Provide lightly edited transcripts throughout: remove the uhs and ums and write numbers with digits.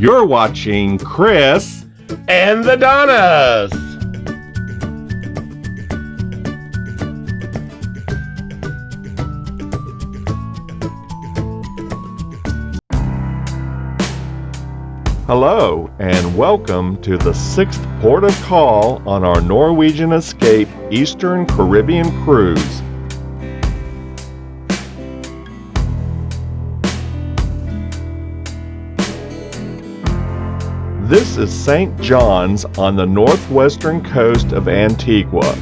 You're watching Chris and the Donnas. Hello, and welcome to the 6th port of call on our Norwegian Escape Eastern Caribbean cruise. This is St. John's on the northwestern coast of Antigua.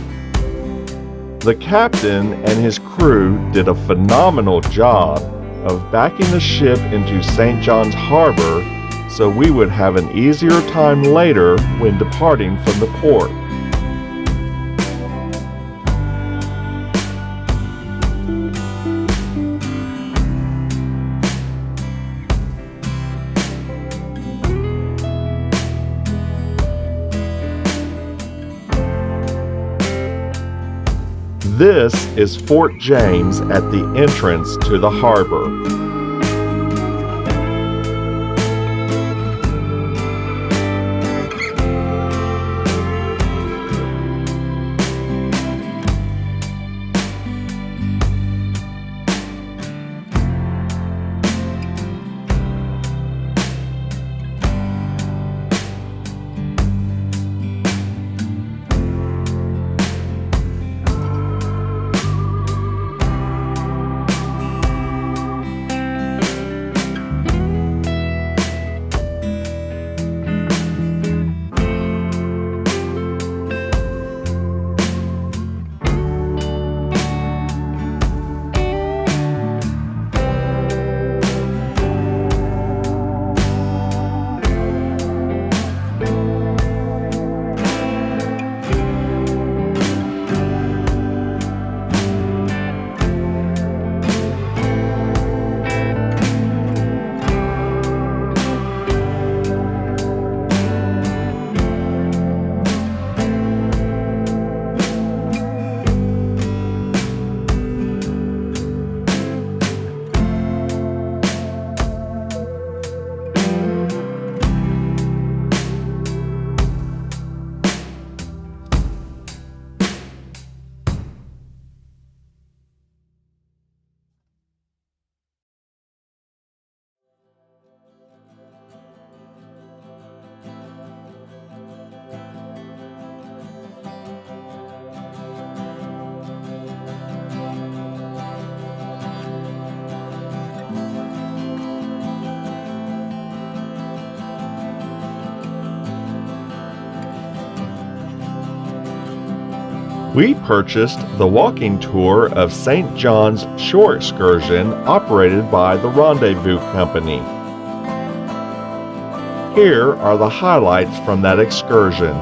The captain and his crew did a phenomenal job of backing the ship into St. John's Harbor so we would have an easier time later when departing from the port. This is Fort James at the entrance to the harbor. We purchased the walking tour of St. John's Shore Excursion operated by the Rendezvous Company. Here are the highlights from that excursion.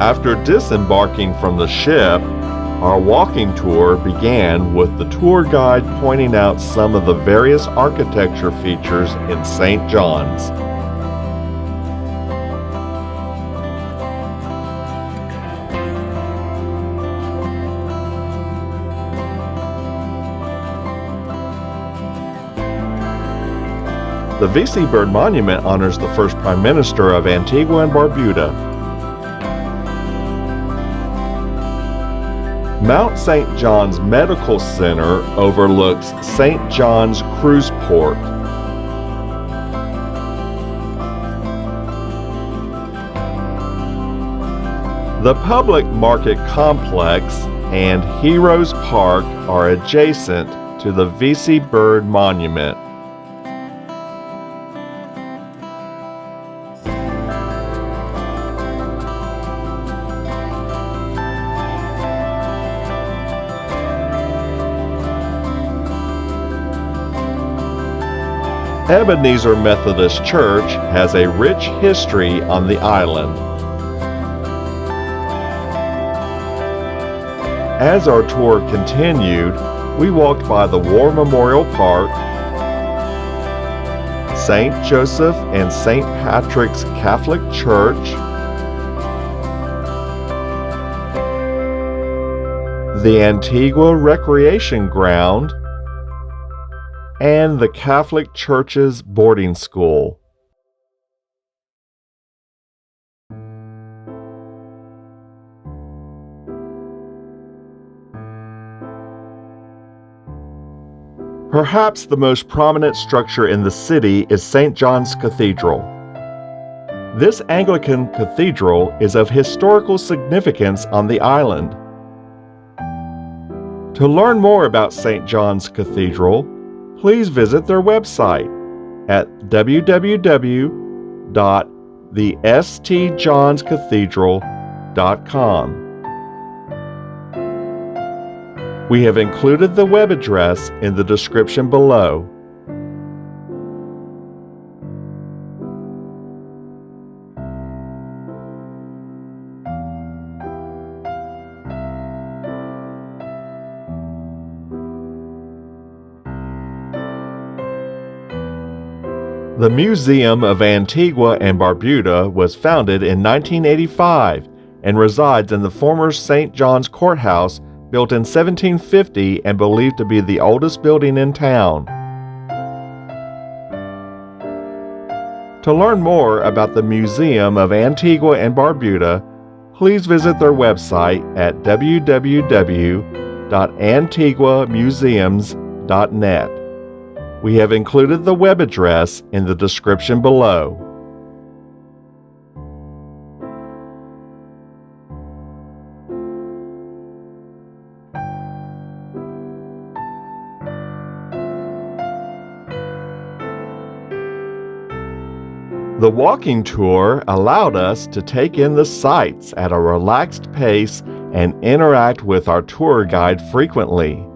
After disembarking from the ship, our walking tour began with the tour guide pointing out some of the various architecture features in St. John's. The V.C. Bird Monument honors the first Prime Minister of Antigua and Barbuda. Mount St. John's Medical Center overlooks St. John's Cruise Port. The Public Market Complex and Heroes Park are adjacent to the V.C. Bird Monument. Ebenezer Methodist Church has a rich history on the island. As our tour continued, we walked by the War Memorial Park, St. Joseph and St. Patrick's Catholic Church, the Antigua Recreation Ground, and the Catholic Church's boarding school. Perhaps the most prominent structure in the city is St. John's Cathedral. This Anglican cathedral is of historical significance on the island. To learn more about St. John's Cathedral, please visit their website at www.thestjohnscathedral.com. We have included the web address in the description below. The Museum of Antigua and Barbuda was founded in 1985 and resides in the former St. John's Courthouse, built in 1750 and believed to be the oldest building in town. To learn more about the Museum of Antigua and Barbuda, please visit their website at www.antiguamuseums.net. We have included the web address in the description below. The walking tour allowed us to take in the sights at a relaxed pace and interact with our tour guide frequently.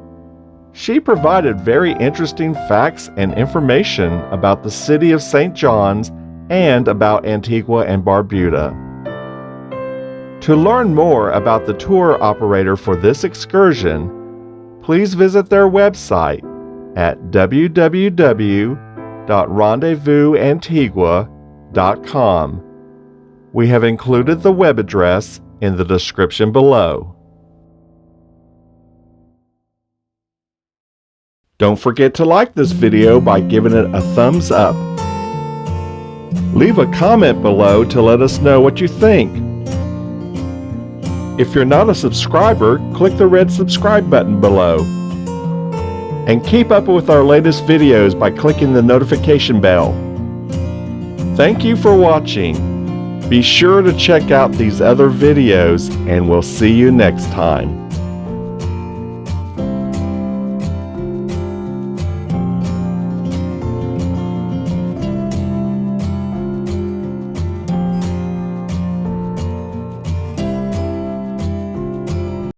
She provided very interesting facts and information about the city of St. John's and about Antigua and Barbuda. To learn more about the tour operator for this excursion, please visit their website at www.rendezvousantigua.com. We have included the web address in the description below. Don't forget to like this video by giving it a thumbs up. Leave a comment below to let us know what you think. If you're not a subscriber, click the red subscribe button below. And keep up with our latest videos by clicking the notification bell. Thank you for watching. Be sure to check out these other videos, and we'll see you next time.